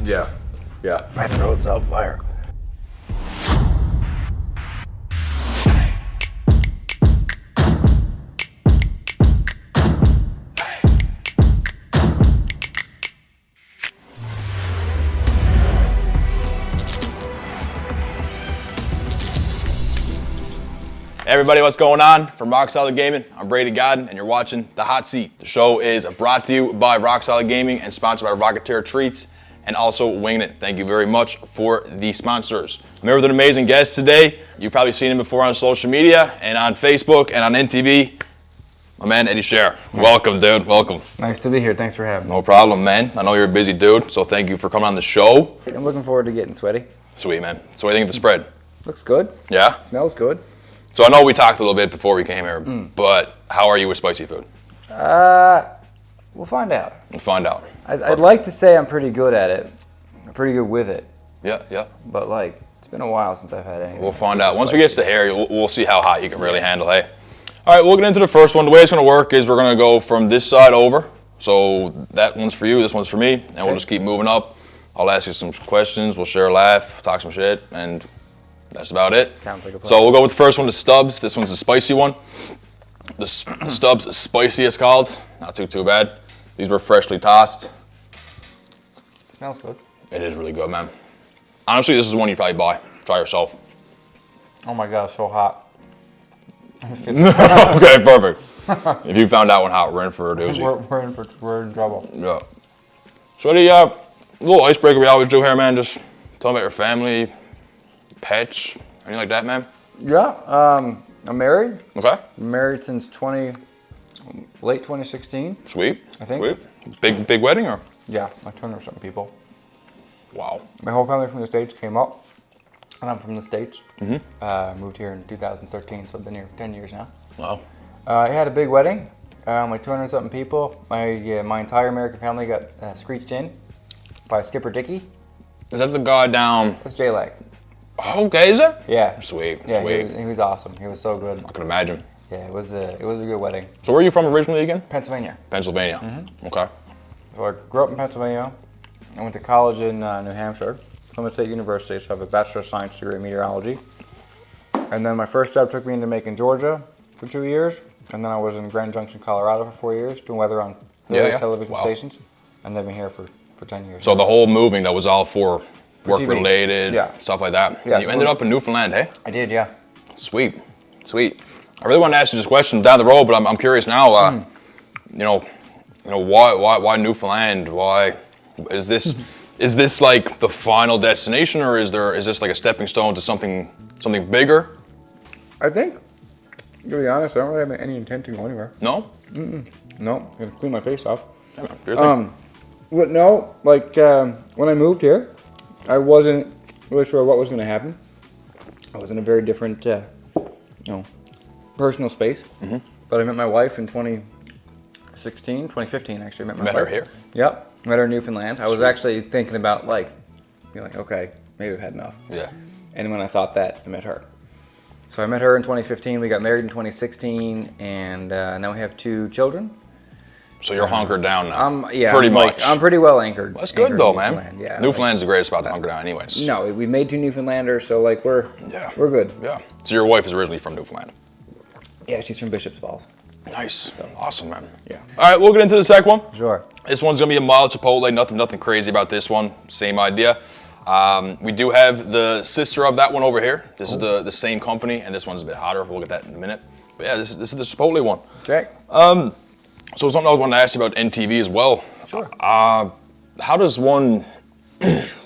Yeah. Yeah. My throat's on fire. Hey everybody, what's going on? From Rock Solid Gaming, I'm Brady Godden, and you're watching The Hot Seat. The show is brought to you by Rock Solid Gaming and sponsored by Rocketeer Treats and also Winging It. Thank you very much for the sponsors. I'm here with an amazing guest today. You've probably seen him before on social media and on Facebook and on NTV. My man, Eddie Sheerr. Welcome, dude. Welcome. Nice to be here. Thanks for having me. No problem, man. I know you're a busy dude, so thank you for coming on the show. I'm looking forward to getting sweaty. Sweet, man. So what do you think of the spread? Looks good. Yeah? Smells good. So I know we talked a little bit before we came here, but how are you with spicy food? We'll find out. We'll find out. I'd like to say I'm pretty good at it. I'm pretty good with it. Yeah. But like, it's been a while since I've had anything. We'll find out. Once we get to hair, we'll see how hot you can really handle, hey? All right, we'll get into the first one. The way it's going to work is we're going to go from this side over. So that one's for you, this one's for me, and we'll just keep moving up. I'll ask you some questions, we'll share a laugh, talk some shit, and that's about it. Sounds like a plan. So we'll go with the first one, the Stubbs. This one's a spicy one. The Stubbs is spicy, it's called. Not too bad. These were freshly tossed. Smells good. It is really good, man. Honestly, this is one you'd probably buy. Try yourself. Oh my God, it's so hot. Okay, perfect. If you found that one hot, we're in for a doozy. We're in trouble. Yeah. So the little icebreaker we always do here, man, just tell me about your family, pets, anything like that, man. Yeah, I'm married. Okay. I'm married since late 2016. Sweet. I think. Sweet. Big wedding, or? Yeah, like 200 or something people. Wow. My whole family from the States came up, and I'm from the States. Moved here in 2013, so I've been here 10 years now. Wow. I had a big wedding, like 200 something people. My entire American family got screeched in by Skipper Dickey. Is that the guy down? That's J-Lag. Okay, is it? Yeah. Sweet. Yeah, he was awesome. He was so good. I can imagine. Yeah, it was a good wedding. So where are you from originally again? Pennsylvania. Pennsylvania. Okay. So I grew up in Pennsylvania. I went to college in New Hampshire, Plymouth State University, so I have a Bachelor of Science degree in meteorology. And then my first job took me into Macon, Georgia for 2 years. And then I was in Grand Junction, Colorado for 4 years, doing weather on television stations. And then been here for 10 years. So the whole moving, that was all for work-related, stuff like that. Yeah, and you ended up in Newfoundland, hey? I did, yeah. Sweet. I really wanted to ask you this question down the road, but I'm curious now. Why Newfoundland? Why is this like the final destination, or is this like a stepping stone to something bigger? I think, to be honest, I don't really have any intent to go anywhere. No. No, I'm gonna clean my face off. Yeah, man, do your thing. But no, like when I moved here, I wasn't really sure what was going to happen. I was in a very different, personal space. But I met my wife in 2015 actually. Met her here? Yep, met her in Newfoundland. I was actually thinking about being like, okay, maybe I've had enough. Yeah. And when I thought that, I met her. So I met her in 2015. We got married in 2016, and now we have 2 children. So you're hunkered down now. Pretty much. I'm pretty well anchored. Well, that's good though, man. Yeah, Newfoundland's the greatest spot to hunker down, anyways. No, we made 2 Newfoundlanders, so we're good. Yeah. So your wife is originally from Newfoundland. Yeah, she's from Bishop's Falls. Nice. Awesome, man. Yeah. All right, we'll get into the second one. Sure. This one's gonna be a mild Chipotle. Nothing crazy about this one. Same idea. We do have the sister of that one over here. This is the same company, and this one's a bit hotter. We'll get that in a minute. But yeah, this is the Chipotle one. Okay. So something I wanted to ask you about NTV as well. Sure. How does one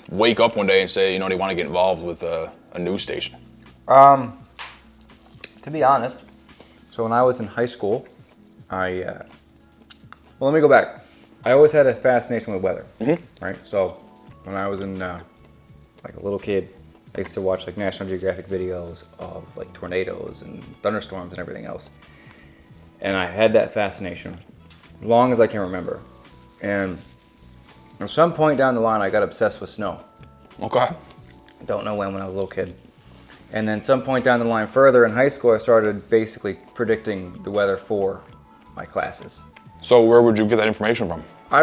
wake up one day and say, they want to get involved with a news station? To be honest, so when I was in high school, let me go back. I always had a fascination with weather, right? So when I was in a little kid, I used to watch National Geographic videos of tornadoes and thunderstorms and everything else. And I had that fascination as long as I can remember. And at some point down the line, I got obsessed with snow. Okay. Don't know when I was a little kid. And then some point down the line further in high school, I started basically predicting the weather for my classes. So where would you get that information from? I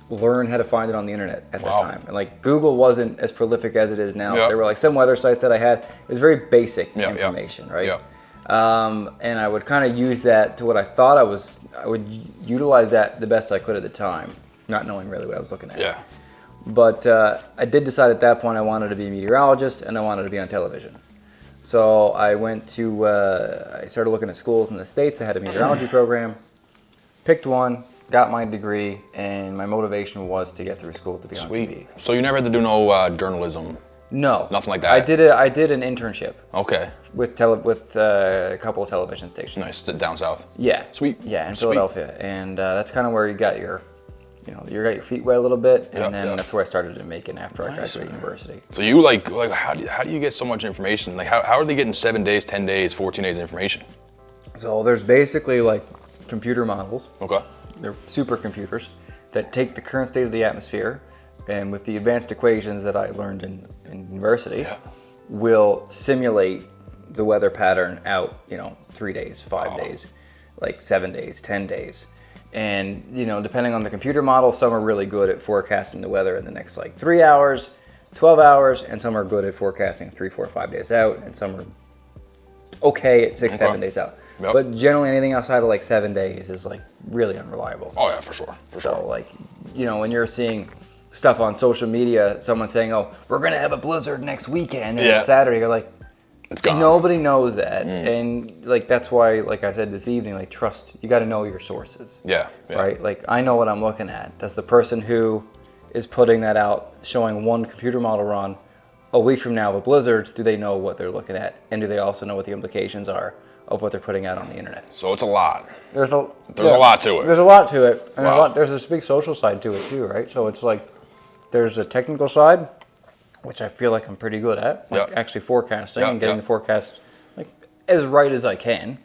learn how to find it on the internet at Wow. that time. And like Google wasn't as prolific as it is now. Yep. There were like some weather sites that I had. It was very basic Yep, yep. information, right? Yep. And I would kind of use that to what I thought I would utilize that the best I could at the time, not knowing really what I was looking at. Yeah. But I did decide at that point I wanted to be a meteorologist and I wanted to be on television. So I went to, I started looking at schools in the States. I had a meteorology program, picked one, got my degree, and my motivation was to get through school to be on TV. So you never had to do no journalism? No. Nothing like that? I did an internship Okay. with a couple of television stations. Nice. Down south? Yeah. Sweet. Yeah, in Sweet. Philadelphia. And that's kind of where you got your feet wet a little bit, and Yep, then yep. that's where I started to make it after I Nice. graduated university. So you like how do you get so much information? Like how are they getting 7 days, 10 days, 14 days information? So there's basically like computer models. Okay. They're supercomputers that take the current state of the atmosphere, and with the advanced equations that I learned in university, Yeah. will simulate the weather pattern out, 3 days, 5 days, like 7 days, 10 days. And, depending on the computer model, some are really good at forecasting the weather in the next like 3 hours, 12 hours, and some are good at forecasting 3, 4, 5 days out, and some are okay at 6, 7 days out. Yep. But generally anything outside of like 7 days is like really unreliable. Oh yeah, for sure. For So sure. like, when you're seeing stuff on social media, someone saying, "Oh, we're gonna have a blizzard next weekend," and Yeah. it's Saturday, you're like, It's gone. nobody knows that, and like that's why, like I said this evening, like you got to know your sources, Yeah. right? Like I know what I'm looking at. Does the person who is putting that out, showing one computer model run a week from now of a blizzard, do they know what they're looking at, and do they also know what the implications are of what they're putting out on the internet? So it's a lot. There's a lot to it. There's a lot to it, and Wow. there's this big social side to it too, right? So it's like there's a technical side, which I feel like I'm pretty good at, like Yep. actually forecasting Yep, and getting yep. the forecast like as right as I can.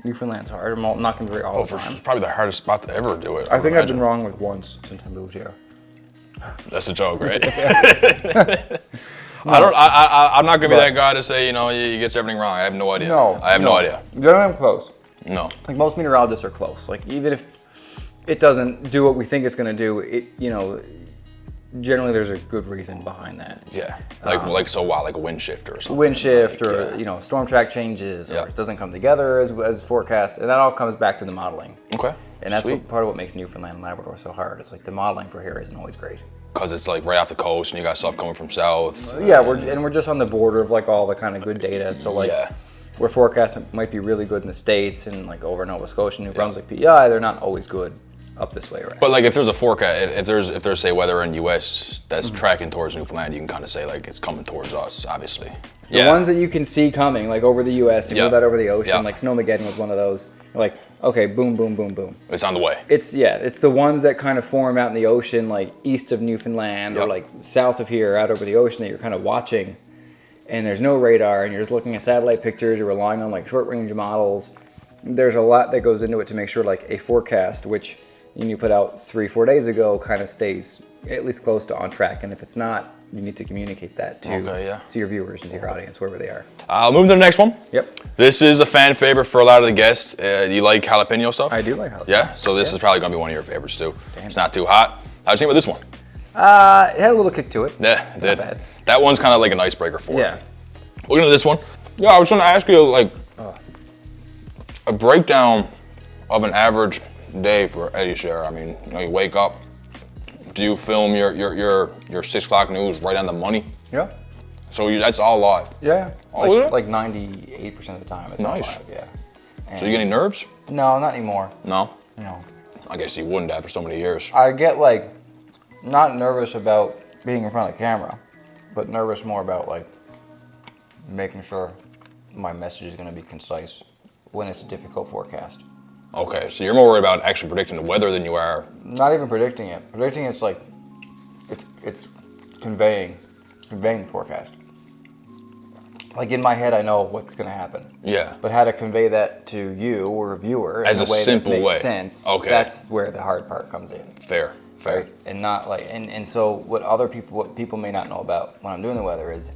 Newfoundland's hard. I'm not going to be very all Oh, the time. it's probably the hardest spot to ever do it. I think I've imagine. been wrong with once since I moved here. That's a joke, right? I'm not gonna be that guy to say you get everything wrong. I have no idea. I have no idea. Generally, I'm close. No. Like most meteorologists are close. Like even if it doesn't do what we think it's going to do, generally there's a good reason behind that. Yeah. Like like a wind shifter or something. Wind shift Like, or yeah. storm track changes or Yeah. it doesn't come together as forecast, and that all comes back to the modeling. Okay. And that's Sweet. part of what makes Newfoundland and Labrador so hard. It's like the modeling for here isn't always great. Because it's like right off the coast and you got stuff coming from south. Yeah, we're just on the border of like all the kind of good data. So like Yeah. where forecasts might be really good in the States and like over Nova Scotia, New Brunswick, PEI, they're not always good up this way, right? But like if there's a forecast, if there's say weather in US that's tracking towards Newfoundland, you can kind of say like it's coming towards us, obviously. The ones that you can see coming, like over the US, if you Yeah. go that over the ocean, Yeah. like Snowmageddon was one of those. You're like, okay, boom, boom, boom, boom. It's on the way. It's the ones that kind of form out in the ocean, like east of Newfoundland or Yep. like south of here, out over the ocean that you're kind of watching, and there's no radar, and you're just looking at satellite pictures. You're relying on like short range models. There's a lot that goes into it to make sure like a forecast, which you put out 3-4 days ago, kind of stays at least close to on track. And if it's not, you need to communicate that to your viewers and to your audience, wherever they are. I'll move to the next one. Yep. This is a fan favorite for a lot of the guests. You like jalapeno stuff? I do like jalapeno. Yeah? So this is probably going to be one of your favorites too. It's not too hot. How'd you think about this one? It had a little kick to it. Yeah, it did. bad. That one's kind of like an icebreaker for Yeah. it. Looking at this one. Yeah, I was going to ask you like a breakdown of an average day for Eddie Sheerr. I mean, you wake up. Do you film your 6 o'clock news right on the money? Yeah. So that's all live. Yeah. Oh, is it? Like 98% of the time. It's Nice. Live, yeah. So you get any nerves? No, not anymore. No. No. I guess you wouldn't have for so many years. I get like not nervous about being in front of the camera, but nervous more about like making sure my message is going to be concise when it's a difficult forecast. Okay, so you're more worried about actually predicting the weather than you are. Not even predicting it. Predicting it's like it's conveying the forecast. Like in my head, I know what's going to happen. Yeah. But how to convey that to you or a viewer As in a a way simple that makes way. sense. Okay. That's where the hard part comes in. Fair. Right? And not like and so what people may not know about when I'm doing the weather is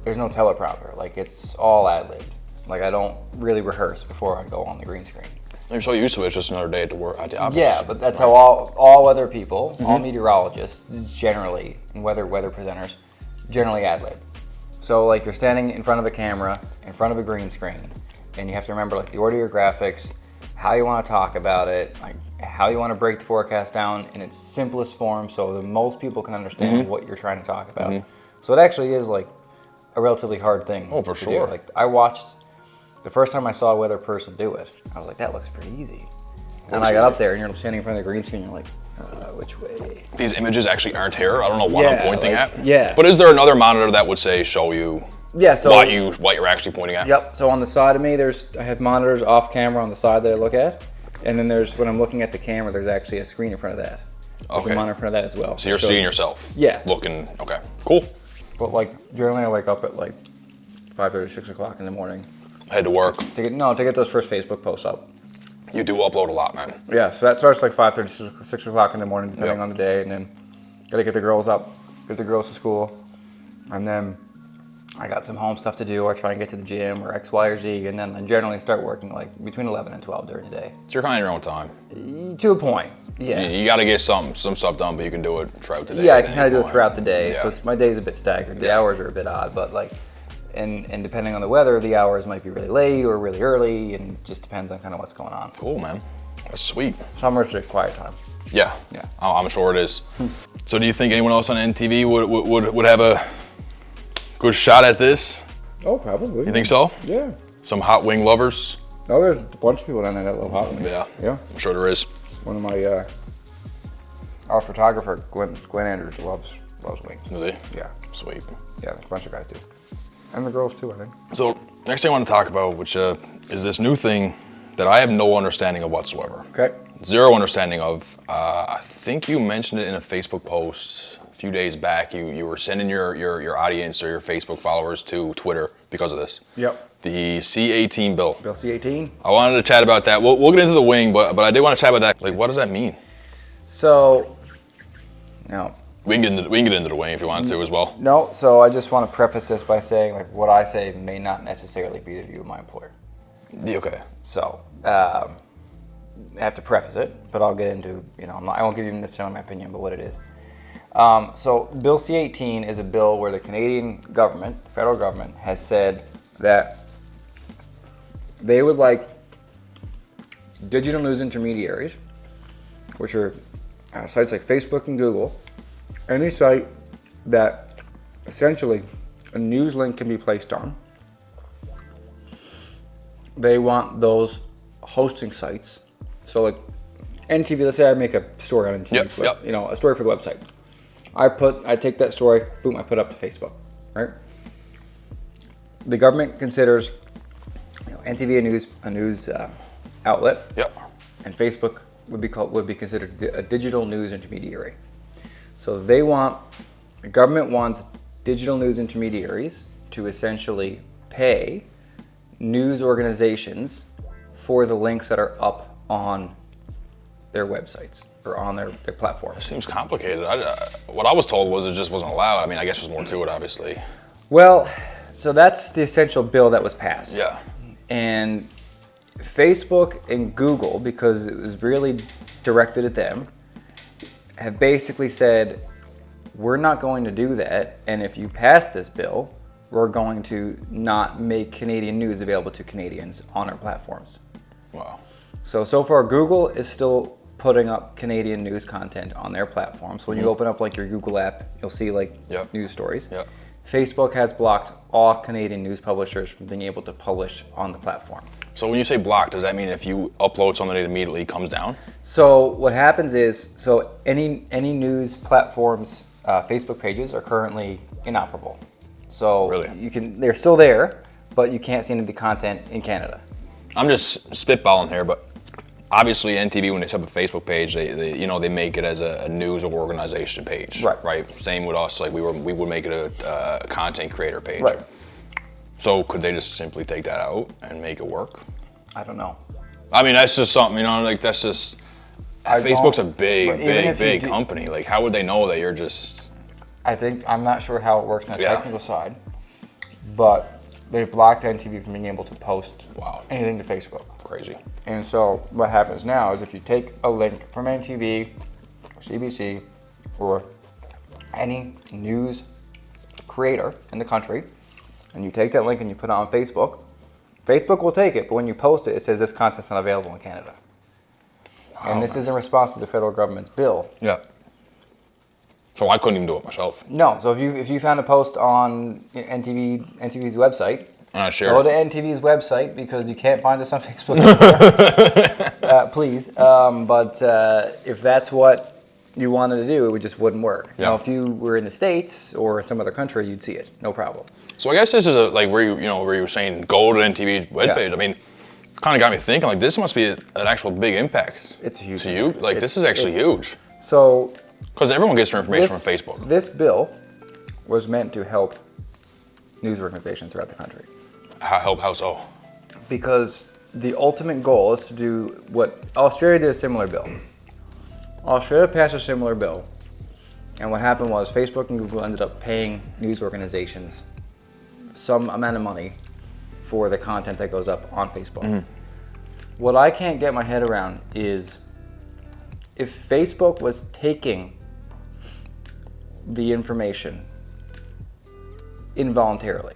there's no teleprompter. Like it's all ad lib. Like I don't really rehearse before I go on the green screen. You're so used to it, it's just another day at the work at the office. Yeah, but that's how all weather people, all meteorologists generally, and weather presenters, generally ad-lib. So like you're standing in front of a camera, in front of a green screen, and you have to remember like the order of your graphics, how you want to talk about it, like how you want to break the forecast down in its simplest form so that most people can understand what you're trying to talk about. So it actually is like a relatively hard thing. Oh, for to sure. do. Like I watched, the first time I saw a weather person do it, I was like, that looks pretty easy. And I got up there and you're standing in front of the green screen, you're like, which way? These images actually aren't here. I don't know what I'm pointing at. Yeah. But is there another monitor that would say show you So what you're actually pointing at? Yep. So on the side of me, I have monitors off camera on the side that I look at, and then when I'm looking at the camera, there's actually a screen in front of that. There's a monitor in front of that as well. So you're seeing yourself. Yeah. Looking. Okay. Cool. But like generally, I wake up at like 5:30, 6 o'clock in the morning. Head to work. To get those first Facebook posts up. You do upload a lot, man. Yeah. So that starts like 5:30, 6 o'clock in the morning, depending on the day, and then gotta get the girls up, get the girls to school, and then I got some home stuff to do, or try and get to the gym, or X, Y, or Z, and then I generally start working like between 11 and 12 during the day. So you're kind of in your own time. To a point, yeah. You got to get some stuff done, but you can do it throughout the day. Yeah, I can kind of do it throughout the day. Yeah. So my day's a bit staggered. The hours are a bit odd, but like, and depending on the weather, the hours might be really late or really early, and it just depends on kind of what's going on. Cool, man. That's sweet. Summer's a quiet time. Yeah. Yeah. I'm sure it is. So do you think anyone else on NTV would have a good shot at this? Oh, probably. You think so? Yeah. Some hot wing lovers? Oh, there's a bunch of people down there that love hot wings. Yeah. Yeah. I'm sure there is. One of my, our photographer, Glenn Andrews, loves wings. Is he? Yeah. Sweet. Yeah, a bunch of guys do. And the girls too, I think. So next thing I want to talk about, which is this new thing that I have no understanding of whatsoever. Okay. Zero understanding of. I think you mentioned it in a Facebook post a few days back. You were sending your audience or your Facebook followers to Twitter because of this. Yep. The C-18 bill. Bill C-18. I wanted to chat about that. We'll get into the wing, but I did want to chat about that. Like, what does that mean? So, now. We can get into the wing if you want to as well. No, so I just want to preface this by saying, like, what I say may not necessarily be the view of my employer. Okay. So, I have to preface it, but I'll get into, I won't give you necessarily my opinion, but what it is. So, Bill C-18 is a bill where the Canadian government, the federal government, has said that they would like digital news intermediaries, which are sites like Facebook and Google, any site that essentially a news link can be placed on. They want those hosting sites. So like NTV, let's say I make a story on NTV, a story for the website. I take that story, boom, I put it up to Facebook, right? The government considers NTV a news outlet. Yep. And Facebook would be considered a digital news intermediary. So the government wants digital news intermediaries to essentially pay news organizations for the links that are up on their websites or on their platforms. It seems complicated. What I was told was it just wasn't allowed. I mean, I guess there's more to it, obviously. Well, so that's the essential bill that was passed. Yeah. And Facebook and Google, because it was really directed at them, have basically said, we're not going to do that, and if you pass this bill, we're going to not make Canadian news available to Canadians on our platforms. Wow. So far, Google is still putting up Canadian news content on their platform. So when you open up like your Google app, you'll see like news stories. Yep. Facebook has blocked all Canadian news publishers from being able to publish on the platform. So when you say blocked, does that mean if you upload something, it immediately comes down? So what happens is, any news platforms' Facebook pages are currently inoperable. So really? They're still there, but you can't see any of the content in Canada. I'm just spitballing here, but obviously NTV, when they set up a Facebook page, they make it as a news or organization page. Right. Same with us, like we would make it a content creator page. Right. So could they just simply take that out and make it work? I don't know. I mean, that's just something, that's just, Facebook's a big company. Like, how would they know that you're just... I'm not sure how it works on the technical side, but they've blocked NTV from being able to post Wow. anything to Facebook. Crazy. And so what happens now is if you take a link from NTV or CBC or any news creator in the country, and you take that link and you put it on Facebook, Facebook will take it, but when you post it, it says this content's not available in Canada. Wow, and this is in response to the federal government's bill. Yeah. So I couldn't even do it myself. No, so if you found a post on NTV's website, And I shared go it. to NTV's website because you can't find us on Facebook. Please. But if that's what you wanted to do, it just wouldn't work. Yeah. Now, if you were in the States or in some other country, you'd see it, no problem. So I guess this is where you were saying go to NTV's webpage. Yeah. I mean, kind of got me thinking like this must be an actual big impact. It's a huge to you. impact. Like this is actually huge So because everyone gets their information from Facebook. This bill was meant to help news organizations throughout the country. How so? Because the ultimate goal is to do what Australia did a similar bill. Australia passed a similar bill, and what happened was Facebook and Google ended up paying news organizations some amount of money for the content that goes up on Facebook. Mm-hmm. What I can't get my head around is if Facebook was taking the information involuntarily,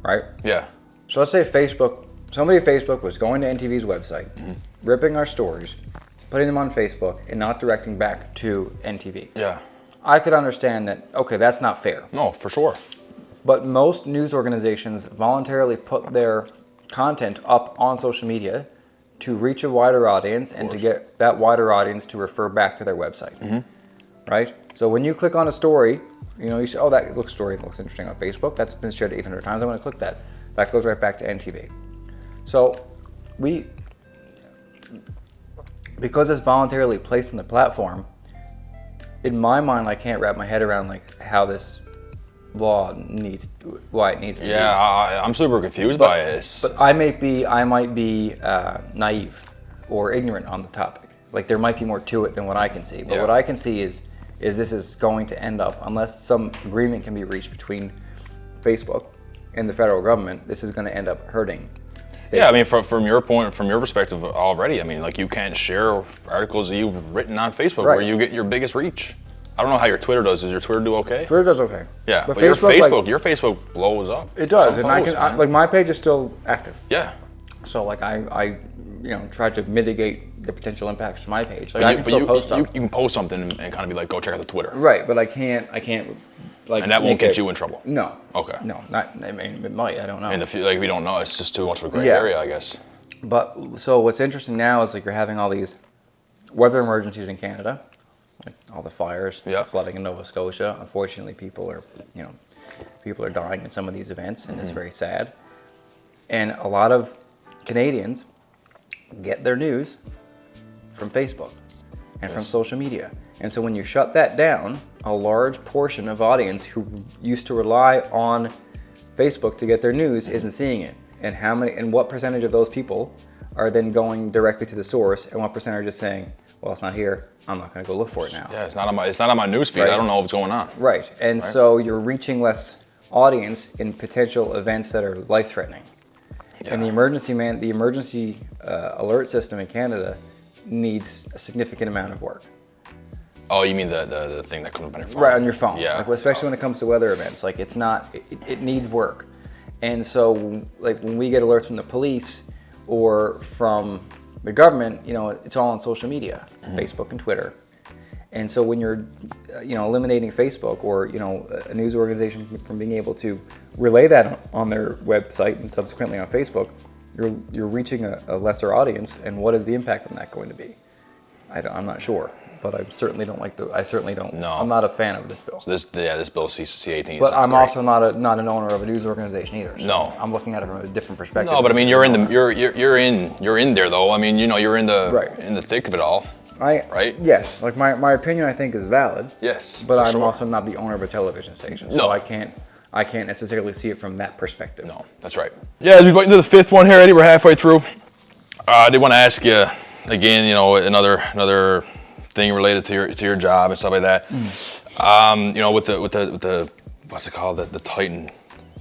right? Yeah. So let's say somebody at Facebook was going to NTV's website, ripping our stories, putting them on Facebook, and not directing back to NTV. Yeah. I could understand that, okay, that's not fair. No, for sure. But most news organizations voluntarily put their content up on social media to reach a wider audience and to get that wider audience to refer back to their website, right? So when you click on a story, you say, oh, that looks interesting on Facebook. That's been shared 800 times. I'm going to click that. That goes right back to NTV. So because it's voluntarily placed on the platform, in my mind, I can't wrap my head around like how this law why it needs to be. Yeah, I'm super confused by it. But I might be naive or ignorant on the topic. Like there might be more to it than what I can see. But what I can see is this is going to end up, unless some agreement can be reached between Facebook and the federal government, this is going to end up hurting. Yeah, I mean, from your perspective already, I mean, like you can't share articles that you've written on Facebook where you get your biggest reach. I don't know how your Twitter does. Does your Twitter do okay? Twitter does okay. Yeah, but your Facebook blows up. It does, Some and posts, like my page is still active. Yeah. So like I try to mitigate the potential impacts to my page. Like I can still post stuff. You can post something and kind of be like, go check out the Twitter. Right, but I can't like. And that won't get you in trouble. No. Okay. No, not. I mean, it might. I don't know. And if we don't know, it's just too much of a gray area, I guess. But so what's interesting now is like you're having all these weather emergencies in Canada, like all the fires, flooding in Nova Scotia. Unfortunately, people are dying in some of these events, and it's very sad. And a lot of Canadians get their news from Facebook and from social media. And so when you shut that down, a large portion of audience who used to rely on Facebook to get their news isn't seeing it. And what percentage of those people are then going directly to the source, and what percentage is saying, well, it's not here, I'm not going to go look for it now. Yeah, it's not on my news feed. Right. I don't know what's going on. Right. And so you're reaching less audience in potential events that are life-threatening. Yeah. And the emergency alert system in Canada needs a significant amount of work. Oh, you mean the thing that comes up on your phone? Right, on your phone. Yeah. Like, especially when it comes to weather events. Like it needs work. And so like when we get alerts from the police or from the government, it's all on social media, Facebook and Twitter. And so when you're eliminating Facebook or a news organization from being able to relay that on their website and subsequently on Facebook, you're reaching a lesser audience. And what is the impact on that going to be? I'm not sure. But I certainly don't No. I'm not a fan of this bill. So this bill C-18 But I'm also not an owner of a news organization either. So no. I'm looking at it from a different perspective. No, but I mean you're in there though. I mean, you're in the thick of it all. Right? Yes. Like my opinion I think is valid. Yes. But I'm also not the owner of a television station. So No. I can't necessarily see it from that perspective. No, that's right. Yeah, as we go into the fifth one here, Eddie, we're halfway through. I did want to ask you again, another thing related to your job and stuff like that. With the what's it called, the Titan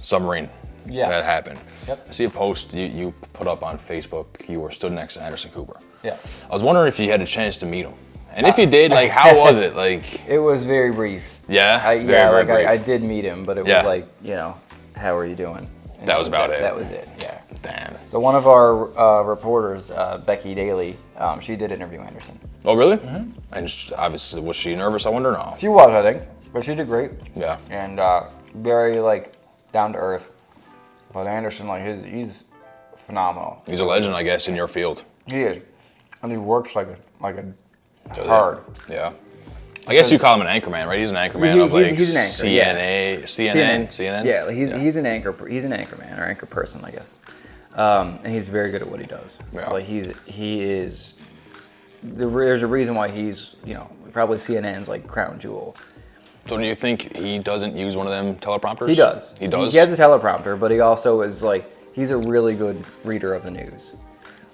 submarine. that happened. Yep. I see a post you put up on Facebook. You were stood next to Anderson Cooper. Yeah. I was wondering if you had a chance to meet him. And if you did, like, how was it? Like, it was very brief. Yeah? Very brief. I did meet him, but it was like, you know, how are you doing? And that was about it. That was it, yeah. Damn. So one of our reporters, Becky Daly, she did interview Anderson. Oh, really? Mm-hmm. And obviously, was she nervous? I wonder. No. She was, I think, but she did great. Yeah. And very, like, down to earth. But Anderson, like, he's phenomenal. He's a legend, I guess, in your field. He is. And he works like a hard. Yeah. I guess you call him an anchorman, right? He's an anchorman of like he's an anchor, CNN. Yeah, he's an anchor. He's an anchorman or anchor person, I guess. And he's very good at what he does. Yeah. Like he is. There's a reason why he's, you know, probably CNN's like crown jewel. So do you think he doesn't use one of them teleprompters? He does. He does. He has a teleprompter, but he also is like he's a really good reader of the news.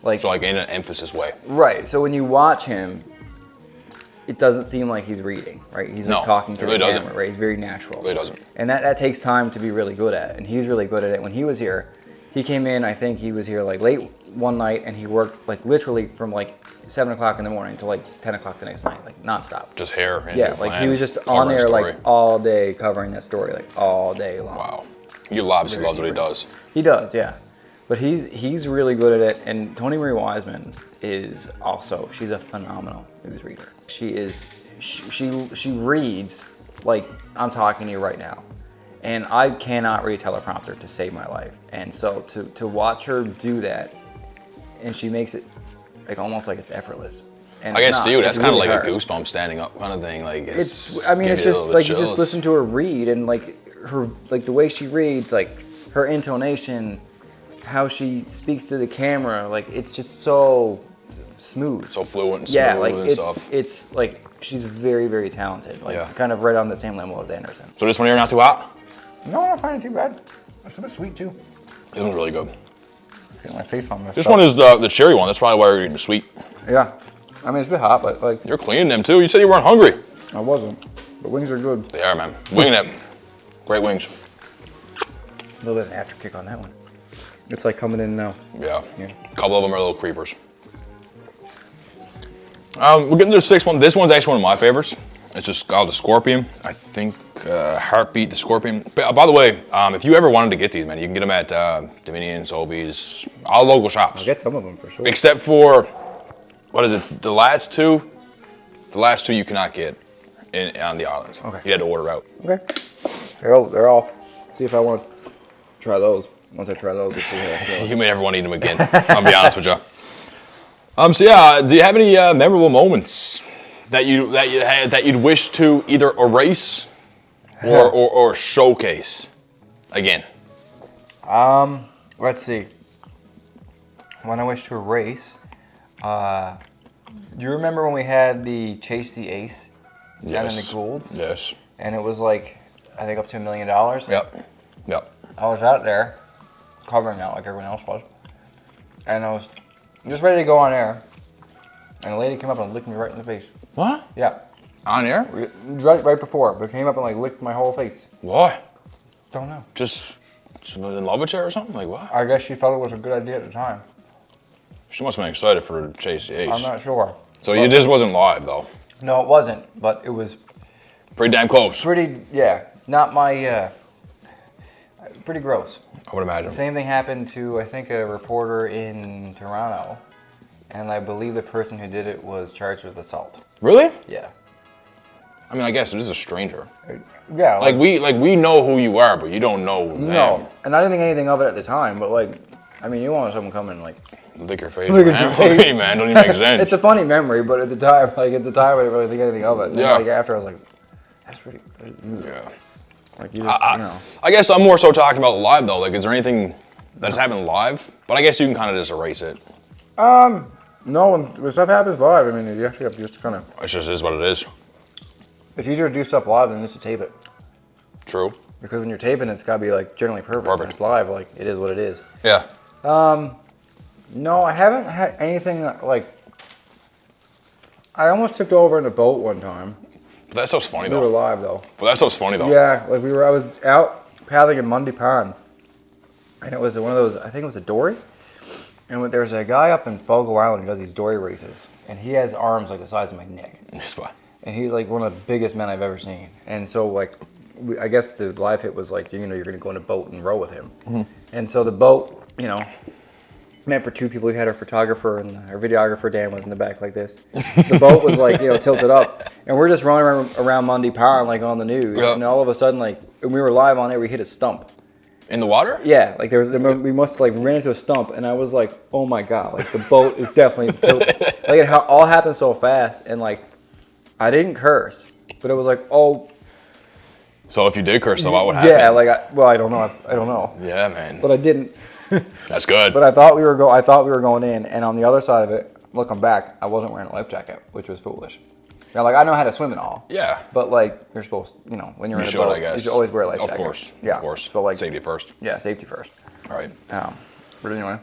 Like so, like in an emphasis way. Right. So when you watch him, it doesn't seem like he's reading, right? He's like talking to the camera, right? He's very natural. It really doesn't. And that takes time to be really good at, and he's really good at it. When he was here, he came in, I think he was here like late one night, and he worked like literally from like 7 o'clock in the morning to like 10 o'clock the next night, like nonstop. Just hair. And like he was just on there like all day covering that story, like all day long. Wow. You obviously loves what he does. He does, yeah. But he's really good at it, and Toni Marie Wiseman is also, she's a phenomenal news reader. She reads like I'm talking to you right now, and I cannot read a teleprompter to save my life. And so to watch her do that, and she makes it like almost like it's effortless. And I guess to you, that's kind of really like hard. a goosebump standing up kind of thing. Like it's I mean, it's just like you just listen to her read, and like her, like the way she reads, like her intonation, how she speaks to the camera, like it's just so smooth, so fluent and smooth and stuff. It's like she's very, very talented, like kind of right on the same level as Anderson. So this one here not too hot? No, I don't find it too bad. It's a bit sweet too. This one's really good. Get my face on this one is the cherry one. That's probably why you're eating the sweet. Yeah, I mean it's a bit hot, but like you're cleaning them too. You said you weren't hungry. I wasn't. The wings are good. They are, man. Winging it. Great wings. A little bit of an after kick on that one. It's like coming in now. Yeah. A couple of them are little creepers. We're getting to the sixth one. This one's actually one of my favorites. It's just called the Scorpion. I think Heartbeat the Scorpion. But, by the way, if you ever wanted to get these, man, you can get them at Dominion, Sobeys, all local shops. I'll get some of them for sure. Except for, what is it, the last two? The last two you cannot get on the islands. Okay. You had to order out. Okay. They're all. See if I want to try those. Once I try those, we'll see how I feel. You may never want to eat them again. I'll be honest with you. So yeah, do you have any memorable moments that you'd wish to either erase or showcase again? Let's see. One I wish to erase. Do you remember when we had the Chase the Ace down in the Goulds? Yes. And it was like, I think up to $1 million. Yep. I was out there covering that like everyone else was, and I was just ready to go on air, and a lady came up and licked me right in the face. What? Yeah. On air? Right before, but came up and like licked my whole face. Why? Don't know. Just was in love with you or something? Like what? I guess she felt it was a good idea at the time. She must have been excited for Chase the Ace. I'm not sure. So you just wasn't live though? No, it wasn't, but it was pretty damn close. Not my, pretty gross. I would imagine. The same thing happened to, I think, a reporter in Toronto, and I believe the person who did it was charged with assault. Really? Yeah. I mean, I guess it is a stranger. Yeah. Like we know who you are, but you don't know them. No, and I didn't think anything of it at the time, but like, I mean, you want someone coming like lick your face, man. Hey, man, don't even make sense. It's a funny memory, but at the time, I didn't really think anything of it. And yeah. Like after, I was like, that's pretty. Yeah. Like you know. I guess I'm more so talking about live though. Like, is there anything that's happened live? But I guess you can kind of just erase it. No, when stuff happens live, I mean, you actually have to just kind of. It just is what it is. It's easier to do stuff live than just to tape it. True. Because when you're taping, it's got to be like generally perfect. When it's live, like it is what it is. Yeah. No, I haven't had anything like. I almost tipped over in a boat one time. But that stuff's funny We though. were live though. But that stuff's funny though. Yeah, like I was out paddling in Mundy Pond, and it was one of those. I think it was a dory. And there's a guy up in Fogo Island who does these dory races, and he has arms like the size of my neck. And he's like one of the biggest men I've ever seen. And so like, I guess the live hit was like, you're going to go in a boat and row with him. Mm-hmm. And so the boat, meant for two people. We had our photographer and our videographer Dan was in the back like this. The boat was like tilted up, and we're just running around Mundy Pond like on the news. Yep. And all of a sudden, like when we were live on there, we hit a stump. In the water? Yeah, like we must have like ran into a stump, and I was like, oh my god, like the boat is definitely tilted. Like it all happened so fast, and like I didn't curse, but it was like, oh. So if you did curse, then what would happen? Yeah, like I don't know, I don't know. Yeah, man. But I didn't. That's good. But I thought we were going in, and on the other side of it, looking back, I wasn't wearing a life jacket, which was foolish. Now, like I know how to swim and all. Yeah. But like you're supposed, when you're in a boat, you should always wear a life jacket. Of course. Yeah. Of course. So like safety first. Yeah, safety first. All right. But anyway,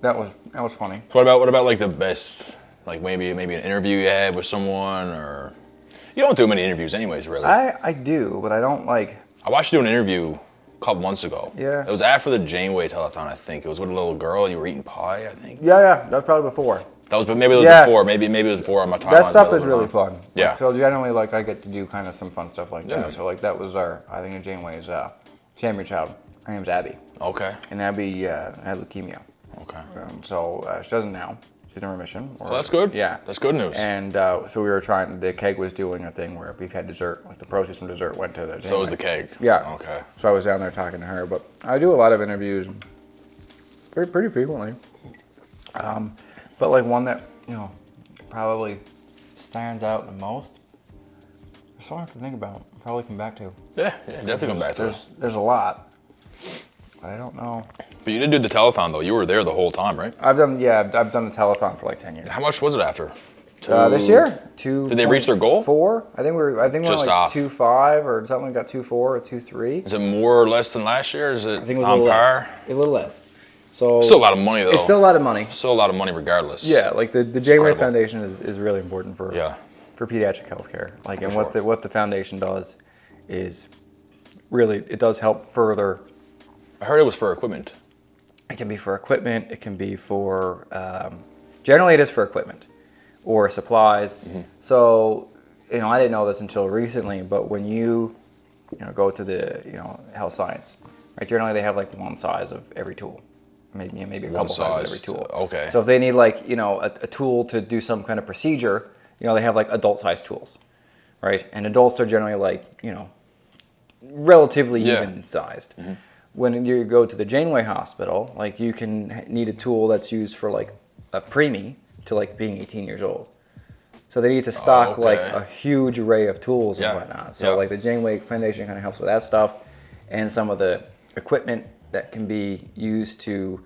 that was funny. So what about like the best, like maybe an interview you had with someone, or you don't do many interviews anyways, really. I do, but I don't like. I watched you do an interview a couple months ago. Yeah. It was after the Janeway telethon, I think. It was with a little girl, and you were eating pie, I think. Yeah, that was probably before. That was maybe it was before. Maybe it was before on my timeline. That stuff is really fun. Yeah. Like, so generally, like I get to do kind of some fun stuff like that. So like that was I think Janeway's champion child. Her name's Abby. Okay. And Abby had leukemia. Okay. So she doesn't now. She's in remission. Well, that's good. Yeah. That's good news. And so we were the keg was doing a thing where we had dessert, like the proceeds from dessert went to the Janeway. So it was the keg? Yeah. Okay. So I was down there talking to her, but I do a lot of interviews pretty frequently. But like one that, probably stands out the most, there's something to think about. I'll probably come back to. Yeah, definitely come back to it. There's a lot, but I don't know. But you didn't do the telethon though. You were there the whole time, right? I've done the telethon for like 10 years. How much was it after? This year, 2. Did they reach their goal? 4. I think we were like 2.5 or something. We got 2.4 or 2.3. Is it more or less than last year? Is it I think it was on par? A little less. So still a lot of money though. It's still a lot of money. Still a lot of money regardless. Yeah, like the Janeway Foundation is really important for pediatric healthcare. Like, and what the foundation does is really, it does help further. I heard it was for equipment. It can be for equipment. It can be for generally it is for equipment or supplies. Mm-hmm. So I didn't know this until recently, but when you go to the health science, right? Generally they have like one size of every tool. Maybe a couple sizes of every tool. Okay. So if they need like a tool to do some kind of procedure, they have like adult size tools, right? And adults are generally like relatively even sized. Mm-hmm. When you go to the Janeway Hospital, like you can need a tool that's used for like a preemie to like being 18 years old. So they need to stock like a huge array of tools and whatnot. So like the Janeway Foundation kind of helps with that stuff, and some of the equipment that can be used to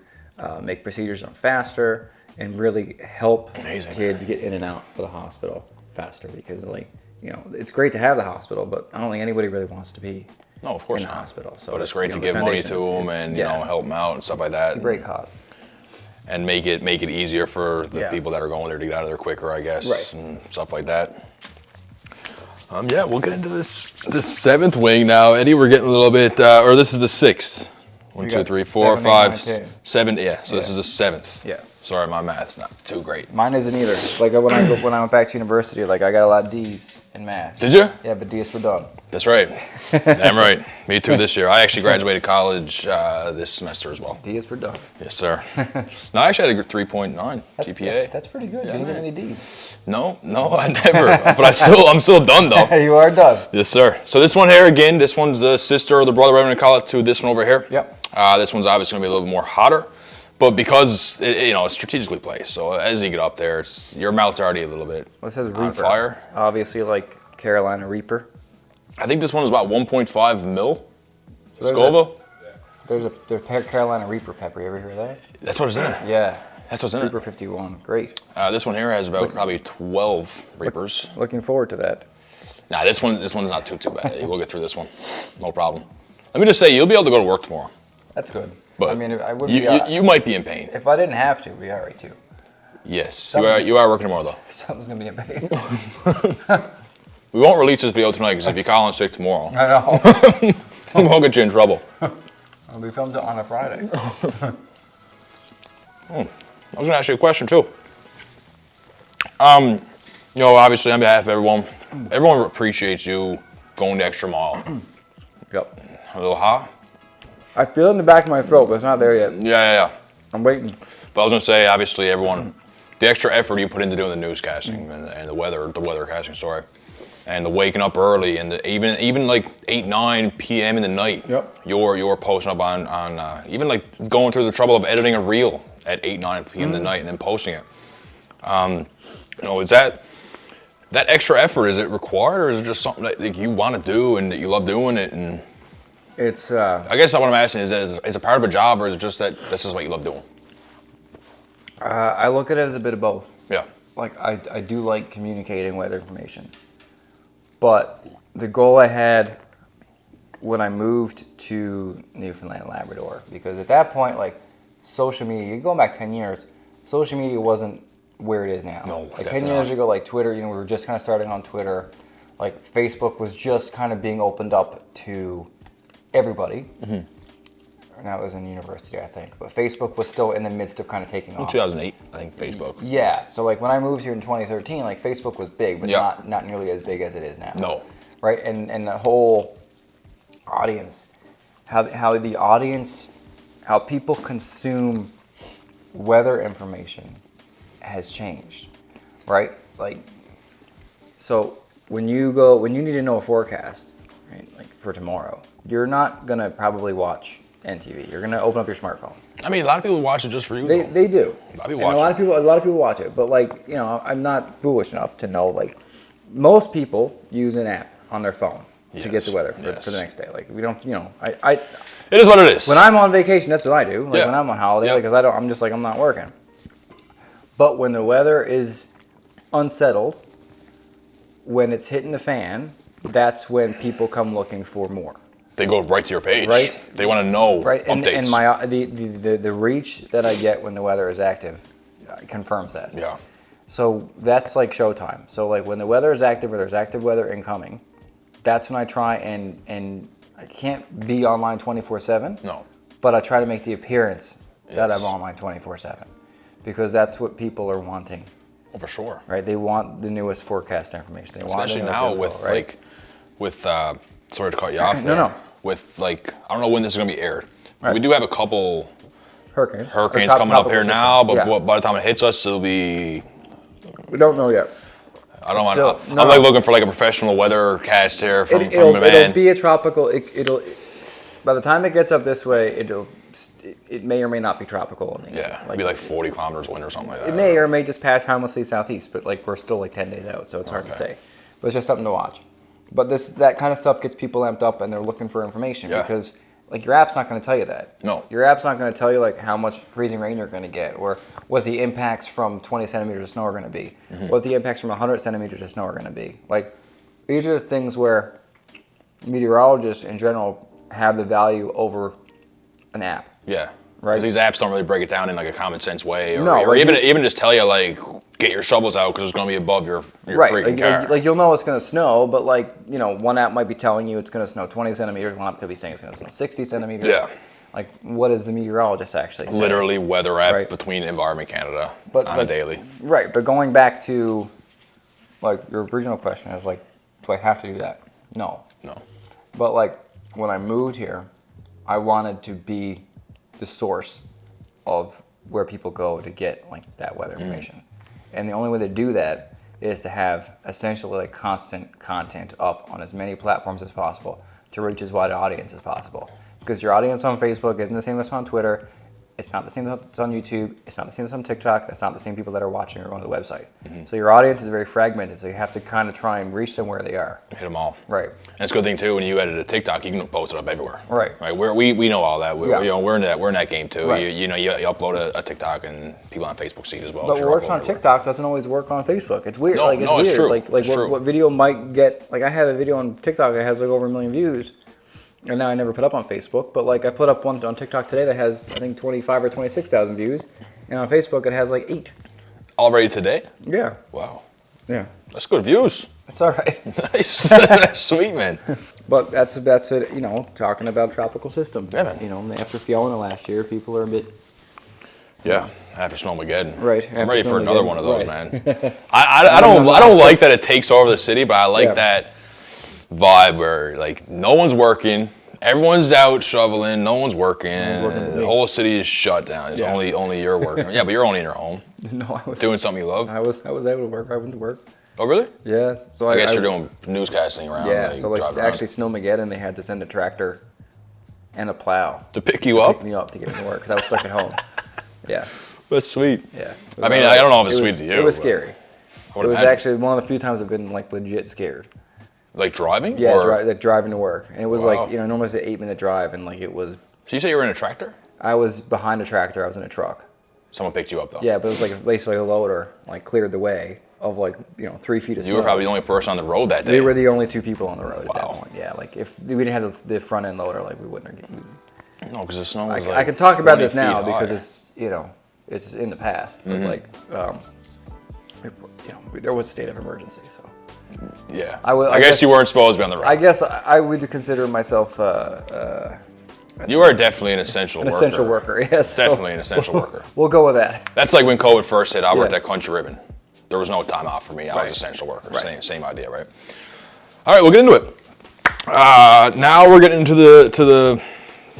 make procedures run faster and really help kids get in and out of the hospital faster, because it's great to have the hospital, but I don't think anybody really wants to be in the hospital. So but it's great to give money to them and help them out and stuff like that. It's a great cause. And make it easier for the people that are going there to get out of there quicker, I guess, and stuff like that. We'll get into this seventh wing now, Eddie. We're getting a little bit, or this is the sixth. 1, 2, 3, 4, 5, 7. Yeah, so this is the seventh. Yeah. Sorry, my math's not too great. Mine isn't either. Like when I went back to university, like I got a lot of D's in math. Did you? Yeah, but D is for done. That's right. Damn right. Me too this year. I actually graduated college this semester as well. D is for done. Yes, sir. No, I actually had a 3.9 GPA. That's pretty good. You didn't get any D's. No, I never. But I'm still done though. You are done. Yes, sir. So this one here again, this one's the sister or the brother, whatever you call it, to this one over here. Yep. This one's obviously gonna be a little bit more hotter, but because it's strategically placed, so as you get up there, your mouth's already a little bit on fire. Obviously, like Carolina Reaper. I think this one is about 1.5 mil. Scoville. There's Carolina Reaper pepper. You ever hear of that? That's what it's in. Yeah. That's what's in Reaper it. 51. Great. This one here has about probably 12 Reapers. Looking forward to that. Nah, this one's not too bad. We'll get through this one. No problem. Let me just say, you'll be able to go to work tomorrow. That's good. But I mean, I would you might be in pain. If I didn't have to, we are right too. Yes, you are working tomorrow though. Something's gonna be in pain. We won't release this video tonight because if you call in sick tomorrow, I know. we'll get you in trouble. We filmed it on a Friday. I was gonna ask you a question too. Obviously on behalf of everyone appreciates you going the extra mile. Yep. A little hot? I feel it in the back of my throat, but it's not there yet. Yeah. I'm waiting. But I was gonna say, obviously, everyone, the extra effort you put into doing the newscasting and the weather casting, sorry, and the waking up early and even like 8, 9 p.m. in the night. Yep. You're posting up on even like going through the trouble of editing a reel at 8, 9 p.m. in the night and then posting it. Is that extra effort, is it required, or is it just something that like, you want to do and that you love doing it? And It's. I guess what I'm asking is it part of a job, or is it just that this is what you love doing? I look at it as a bit of both. Yeah. Like I do like communicating weather information, but the goal I had when I moved to Newfoundland and Labrador, because at that point, like social media, you're going back 10 years, social media wasn't where it is now. No, like 10 years ago, like Twitter, we were just kind of starting on Twitter. Like Facebook was just kind of being opened up to everybody. And that was in university, I think. But Facebook was still in the midst of kind of taking off. 2008, I think, Facebook. Yeah. So like when I moved here in 2013, like Facebook was big, but not nearly as big as it is now. No. Right? And the whole audience, how people consume weather information has changed. Right? Like, so when you need to know a forecast, right, like for tomorrow, you're not gonna probably watch NTV. You're gonna open up your smartphone. I mean, a lot of people watch it just for you. They do. A lot of people watch it. But like, I'm not foolish enough to know, like, most people use an app on their phone to get the weather for the next day. Like, we don't, it is what it is. When I'm on vacation, that's what I do. Like when I'm on holiday, because I'm just like, I'm not working. But when the weather is unsettled, when it's hitting the fan, that's when people come looking for more. They go right to your page. Right. They want to know updates. And the reach that I get when the weather is active confirms that. Yeah. So that's like showtime. So like when the weather is active or there's active weather incoming, that's when I try and I can't be online 24/7. No. But I try to make the appearance that I'm online 24/7, because that's what people are wanting. Oh, for sure. Right. They want the newest forecast information. They Especially want now info, with sorry to cut you off there. No. With like, I don't know when this is going to be aired. Right. We do have a couple hurricanes coming up here now, but yeah. by the time it hits us, it'll be. We don't know yet. I don't want. I'm like looking for like a professional weather cast here from a man. It'll be a tropical. It'll by the time it gets up this way, it may or may not be tropical. It'll be like 40 kilometers wind or something like that. It may or may just pass harmlessly southeast, but like we're still like 10 days out, so it's hard to say. But it's just something to watch. But that kind of stuff gets people amped up, and they're looking for information because like your app's not going to tell you that. No. Your app's not going to tell you like how much freezing rain you're going to get, or what the impacts from 20 centimeters of snow are going to be, what the impacts from 100 centimeters of snow are going to be. Like, these are the things where meteorologists in general have the value over an app. Yeah. Right. Because these apps don't really break it down in like a common sense way, or even just tell you like, get your shovels out because it's going to be above your freaking car. Like you'll know it's going to snow, but like, one app might be telling you it's going to snow 20 centimeters, one app could be saying it's going to snow 60 centimeters. Yeah. Like, what does the meteorologist actually say? Literally weather app between Environment Canada on a daily. Right, but going back to like your original question is like, do I have to do that? No. But like when I moved here, I wanted to be the source of where people go to get like that weather information. And the only way to do that is to have essentially like constant content up on as many platforms as possible to reach as wide an audience as possible. Because your audience on Facebook isn't the same as on Twitter. It's not the same that's on YouTube. It's not the same as on TikTok. It's not the same people that are watching or going to the website. So your audience is very fragmented. So you have to kind of try and reach them where they are. Hit them all. Right. And it's a good thing too when you edit a TikTok, you can post it up everywhere. Right. We know all that. We're in that game too. Right. You upload a TikTok and people on Facebook see it as well. But what works on TikTok doesn't always work on Facebook. It's weird. It's true. Like what video might get, like I had a video on TikTok that has like over 1 million views. And now I never put up on Facebook, but like I put up one on TikTok today that has I think 25 or 26,000 views, and on Facebook it has like 8. Already today? Yeah. Wow. Yeah. That's good views. That's all right. Nice. That's sweet, man. But that's it. You know, talking about tropical systems. Yeah, man. You know, after Fiona last year, people are a bit. Yeah, after Snowmageddon. Right. I'm ready for another one of those, right. man. I don't like that it takes over the city, but I like that vibe where like no one's working, everyone's out shoveling, no one's working, the whole city is shut down. It's only you're working. Yeah, but you're only in your home. No, I was doing something you love. I was able to work. I went to work. Oh, really? Yeah. So I guess you're doing newscasting around. Yeah. So like actually, Snowmageddon, they had to send a tractor and a plow to pick you up. Pick me up to get me to work because I was stuck at home. Yeah. That's sweet. Yeah. I mean, I don't know if it's sweet to you. It was scary. It was imagine. actually one of the few times I've been like legit scared. Like driving? Yeah, like driving to work. And it was Wow. like, you know, normally it's an 8-minute drive and like it was. So you say you were in a tractor? I was behind a tractor, I was in a truck. Someone picked you up though? Yeah, but it was like basically a loader like cleared the way of like, you know, 3 feet of snow. You were probably the only person on the road that day. We were the only 2 people on the road at that Wow. point. Yeah, like if we didn't have the front end loader, like we wouldn't have. No, because the snow was like I can talk about 20 this now feet because high. it's, you know, it's in the past. But like, you know, there was a state of emergency, so. Yeah. I guess you weren't supposed to be on the road. I guess I would consider myself You are definitely an essential worker. essential worker. Yes, Definitely an essential worker. We'll go with that. That's like when COVID first hit. I worked Yeah. at Country Ribbon. There was no time off for me. I was essential worker. Right. Same idea, right? All right, we'll get into it. Now we're getting into the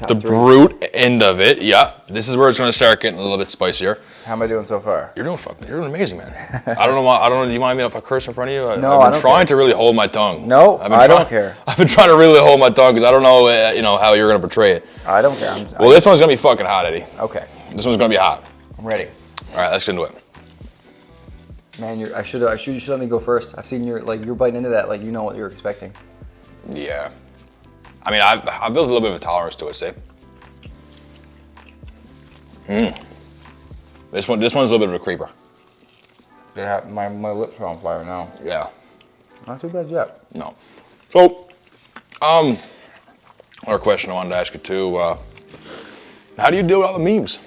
three. brute end of it. Yeah, this is where it's going to start getting a little bit spicier. How am I doing so far? You're doing amazing, man. I don't know. Do you mind me if I curse in front of you? No, I've I been don't trying care. to really hold my tongue. No, I don't care. I've been trying to really hold my tongue because I don't know, you know, how you're going to portray it. I don't care. Well, this one's going to be fucking hot, Eddie. Okay, This one's going to be hot. I'm ready. All right, let's get into it. Man, you should let me go first. I've seen you're biting into that, like you know what you're expecting. Yeah. I mean, I've built a little bit of a tolerance to it, say. This one's a little bit of a creeper. Yeah, my lips are on fire now. Yeah. Not too bad yet. No. So, another question I wanted to ask you too. How do you deal with all the memes?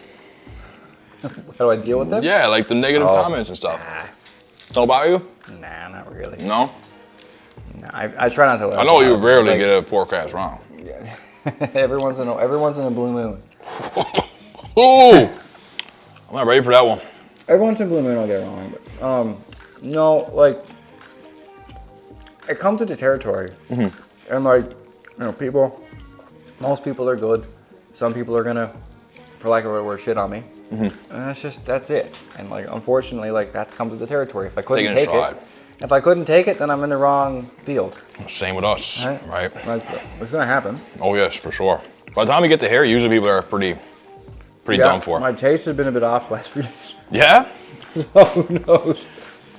How do I deal with them? Yeah, like the negative comments and stuff. Don't bother you? Nah, not really. No? Nah, I try not to. Let I know them you out. rarely Like, get a forecast wrong. Yeah. every once in a blue moon. Ooh! I'm not ready for that one. Every once in a blue moon I'll get it wrong, but no, like it comes with the territory, and like you know, most people are good. Some people are gonna, for lack of a word, shit on me, and that's it. And like unfortunately, like that comes with the territory. If I couldn't Taking a take stride. it, if I couldn't take it, then I'm in the wrong field. Same with us, right? It's gonna happen. Oh yes, for sure. By the time you get to here, usually people are pretty done for. My taste has been a bit off last few days. Yeah? Oh, who knows?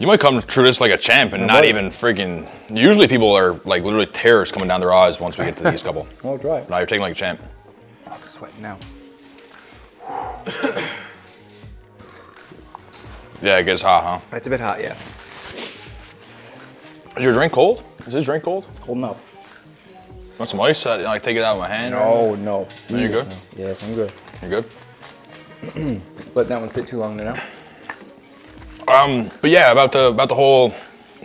You might come through this like a champ and not even freaking. Usually people are like literally tears coming down their eyes once we get to these couple. I'll try it. Now you're taking like a champ. I'm sweating now. Yeah, it gets hot, huh? It's a bit hot, yeah. Is your drink cold? Is this drink cold? Cold enough. Want some ice? Like take it out of my hand? No. No, you good? Yes, I'm good. You good? Let that one sit too long now. But yeah, about the whole.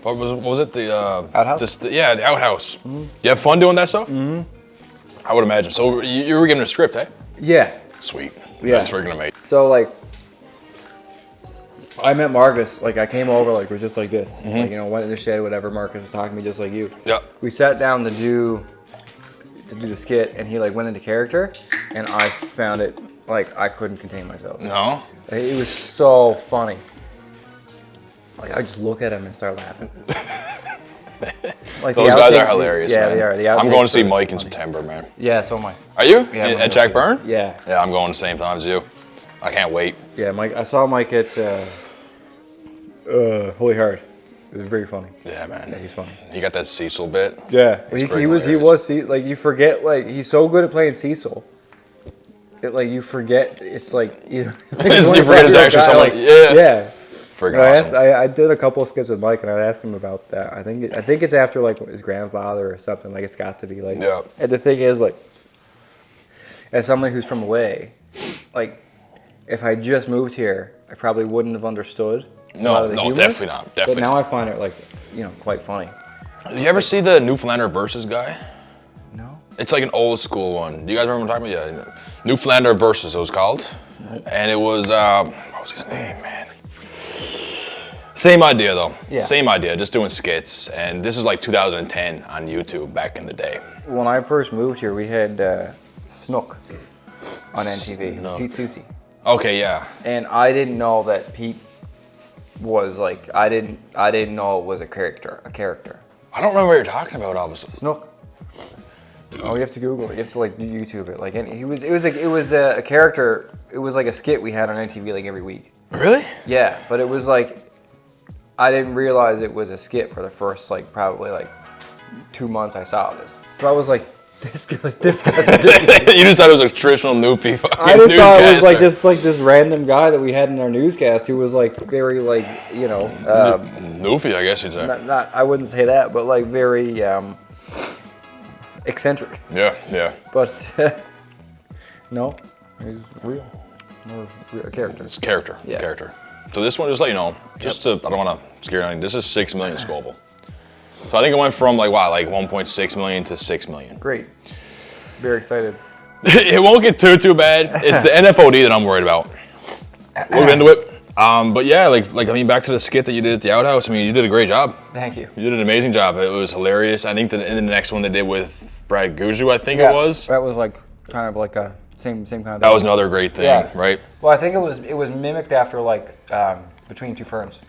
What was it? The outhouse? The outhouse. You have fun doing that stuff? Mm-hmm. I would imagine. So you were given a script, eh? Yeah. Sweet. Yeah. That's freaking amazing. So like, I met Marcus. Like I came over, like it was just like this. Like you know, went in the shed, whatever. Marcus was talking to me just like you. Yeah. We sat down to do the skit, and he like went into character, and I found it like I couldn't contain myself. No. It was so funny. Like I just look at him and start laughing. Like Those guys are hilarious, yeah, man. they are. The I'm going to see outtakes are Mike in funny. September, man. Yeah, so am I. Are you? Yeah, I'm At Jack Byrne? Yeah. Yeah, I'm going the same time as you. I can't wait. Yeah, Mike. I saw Mike at Holy Heart. It was very funny. Yeah, man. Yeah, he's funny. You got that Cecil bit. Yeah, It's he freaking was hilarious. like you forget like he's so good at playing Cecil. It like you forget it's like you. You forget it's actually someone. Yeah. Yeah. Freaking I, awesome. I did a couple of skits with Mike, and I asked him about that. I think it's after like his grandfather or something. Like it's got to be like. Yeah. And the thing is, like, as someone who's from away, like, if I just moved here, I probably wouldn't have understood. a lot of the humor, definitely not. Definitely But now I find it like, you know, quite funny. Did you ever see the Newfoundlander versus guy? It's like an old school one. Do you guys remember what I'm talking about? Yeah. Newfoundlander Versus, it was called. And it was, what was his name, man? Same idea though. Yeah. Same idea, just doing skits. And this is like 2010 on YouTube back in the day. When I first moved here, we had Snook on NTV. Snook. Pete Soucy. Okay, yeah. And I didn't know that Pete was like, I didn't know it was a character. I don't remember what you're talking about, obviously. Snook. Oh, you have to Google it. You have to like YouTube it. Like, and it was a character. It was like a skit we had on NTV like every week. Really? Yeah, but it was like, I didn't realize it was a skit for the first like probably like 2 months I saw this. So I was like, this guy's ridiculous. You just thought it was a traditional Newfie fucking I just thought it was like newscaster. this random guy that we had in our newscast who was like very like, you know, Newfie, I guess you'd say. not I wouldn't say that, but like very eccentric. Yeah. But no, he's real. A character. It's character. Yeah. Character. So this one, just let you know, just to, I don't want to scare anything, this is 6 million Scoville. So I think it went from like 1.6 million to 6 million. Great. Very excited. It won't get too bad. It's the NFOD that I'm worried about. We'll get into it. But yeah, like I mean, back to the skit that you did at the outhouse. I mean, you did a great job. Thank you. You did an amazing job. It was hilarious. I think in the next one they did with Brad Guzzu, I think it was. That was like kind of like a same kind of. That was another great thing, right? Well, I think it was mimicked after like Between Two Ferns.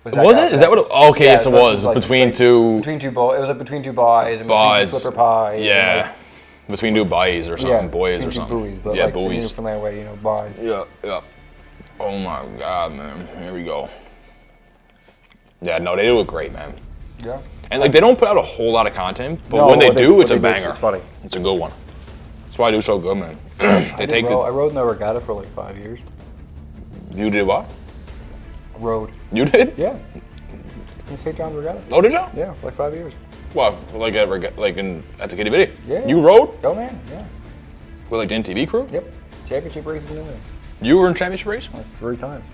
Was it? Is that what? Okay, yes, it was. Like between two. Between two boys. It was like between two boys and boys. between two slipper pies. Yeah. Like, between two boys or something, boys or something. Buoys, but yeah, like, buoys. From that way, you know, boys. Yeah. Oh my God, man. Here we go. Yeah, no, they do it great, man. Yeah. And like they don't put out a whole lot of content, but No, when they do, it's a do, banger. it's funny. It's a good one. That's why I do so good, man. I rode in the regatta for like 5 years. You did what? Rode. You did? Yeah. In St. John's Regatta. Oh, did you? Yeah, for like 5 years. What? Like at the Kitty Bitty? Yeah. You rode? Oh man, yeah. With like the NTV crew? Yep. Championship races and everything. You were in championship race? Like 3 times.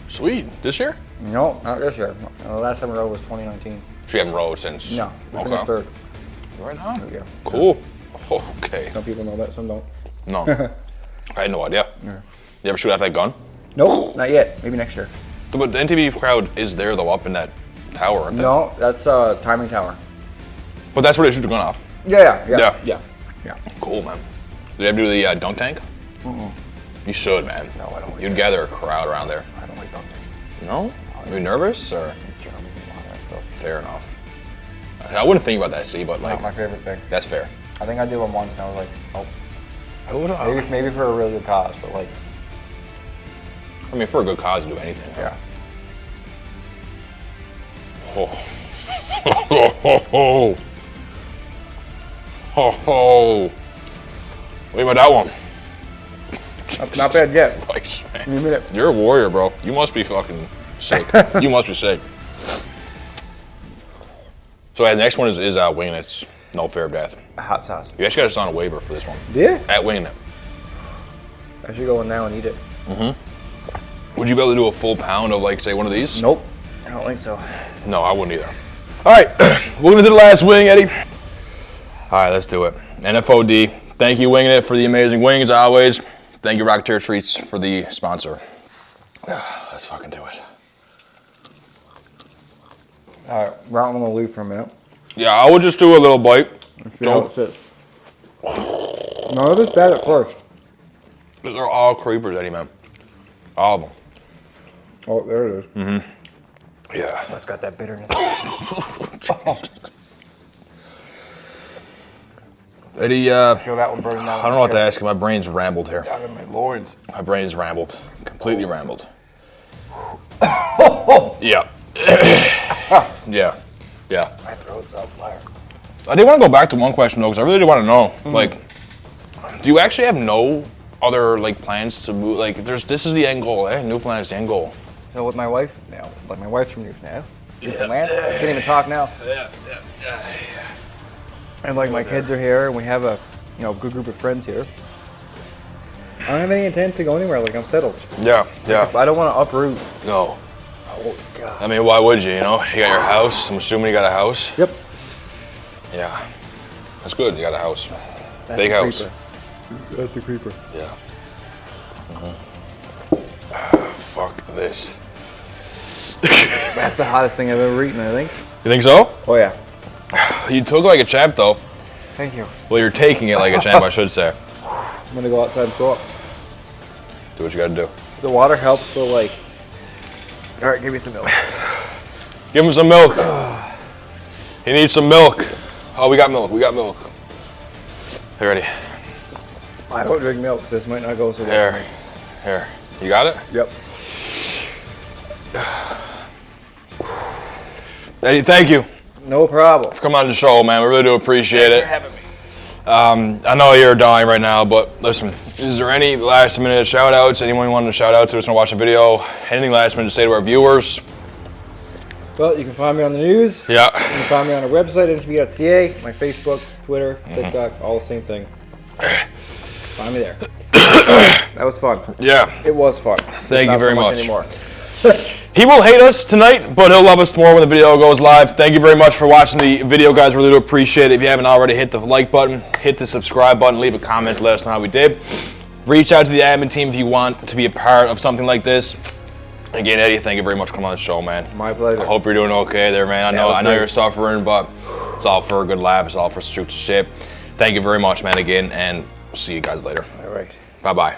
Sweet. This year? No, not this year. The last time I rode was 2019. So you haven't rode since? No. I Okay. finished third. Right on. Yeah. Cool. Okay. Some people know that, some don't. No. I had no idea. Yeah. You ever shoot out that gun? Nope, not yet. Maybe next year. But the NTV crowd is there though, up in that tower, aren't they? No, that's timing tower. But that's where they shoot the gun off. Yeah. Cool, man. Did you ever do the dunk tank? Mm-mm. You should, man. No, I don't like You'd that. gather a crowd around there. I don't like dunk tanks. No? Are you nervous or? Germs and all that stuff. Fair enough. I wouldn't think about that, see, but like, Not my favorite thing. that's fair. I think I did one once and I was like, oh. I Maybe for a really good cause, but like. mean, for a good cause, you do anything. Yeah. Oh. Ho. What about that one? Not bad yet. Christ, man. Give me a minute. You're a warrior, bro. You must be fucking sick. You must be sick. So the next one is winging it. No fear of death. Hot sauce. You actually got us on a waiver for this one. Yeah? At winging it. I should go in now and eat it. Would you be able to do a full pound of like, say, one of these? Nope. I don't think so. No, I wouldn't either. All right, we're gonna do the last wing, Eddie. All right, let's do it. NFOD. Thank you, Winging It, for the amazing wings, always. Thank you, Rocketeer Treats, for the sponsor. Let's fucking do it. All right, I'm gonna leave for a minute. Yeah, I would just do a little bite. See how it sits. No, it was bad at first. They're all creepers, Eddie, man. All of them. Oh, there it is. Yeah. It's got that bitterness. Eddie, Feel that one burning down. I don't know what to ask you. My brain's rambled here. Down in my loins. My brain's rambled. Completely rambled. Yeah. Yeah. My throat's on fire. I did want to go back to one question though, because I really did want to know, like, do you actually have no other like plans to move? Like, this is the end goal. Newfoundland is the end goal. So with my wife now, like my wife's from Newfoundland. Newfoundland. I can't even talk now. Yeah. And like my kids are here, and we have a good group of friends here. I don't have any intent to go anywhere. Like I'm settled. Yeah. I don't want to uproot. No. Oh God. I mean, why would you? You know, you got your house. I'm assuming you got a house. Yep. Yeah. That's good. You got a house. That's Big a house. creeper. That's a creeper. Yeah. Fuck this. That's the hottest thing I've ever eaten, I think. You think so? Oh yeah. You took like a champ though. Thank you. Well, you're taking it like a champ, I should say. I'm gonna go outside and throw up. Do what you gotta do. The water helps, but like. All right, give me some milk. Give him some milk. He needs some milk. Oh, we got milk. We got milk. You ready? I don't drink milk, so this might not go so well. Here. Here. You got it? Yep. Eddie, thank you No problem. for coming on the show, man. We really do appreciate Thanks it. for having me. I know you're dying right now, but listen, is there any last minute shout outs? Anyone you wanted to shout out to us and watch the video? Anything last minute to say to our viewers? Well, you can find me on the news. Yeah. You can find me on our website, ntv.ca, my Facebook, Twitter, TikTok, all the same thing. Find me there. That was fun. Yeah. It was fun. Thank you very much. Anymore. He will hate us tonight, but he'll love us more when the video goes live. Thank you very much for watching the video, guys. Really do appreciate it. If you haven't already, hit the like button, hit the subscribe button, leave a comment, let us know how we did. Reach out to the admin team if you want to be a part of something like this. Again, Eddie, thank you very much for coming on the show, man. My pleasure. I hope you're doing okay there, man. I know great. you're suffering, but it's all for a good laugh. It's all for shoots of shit. Thank you very much, man, again, and see you guys later. All right. Bye-bye.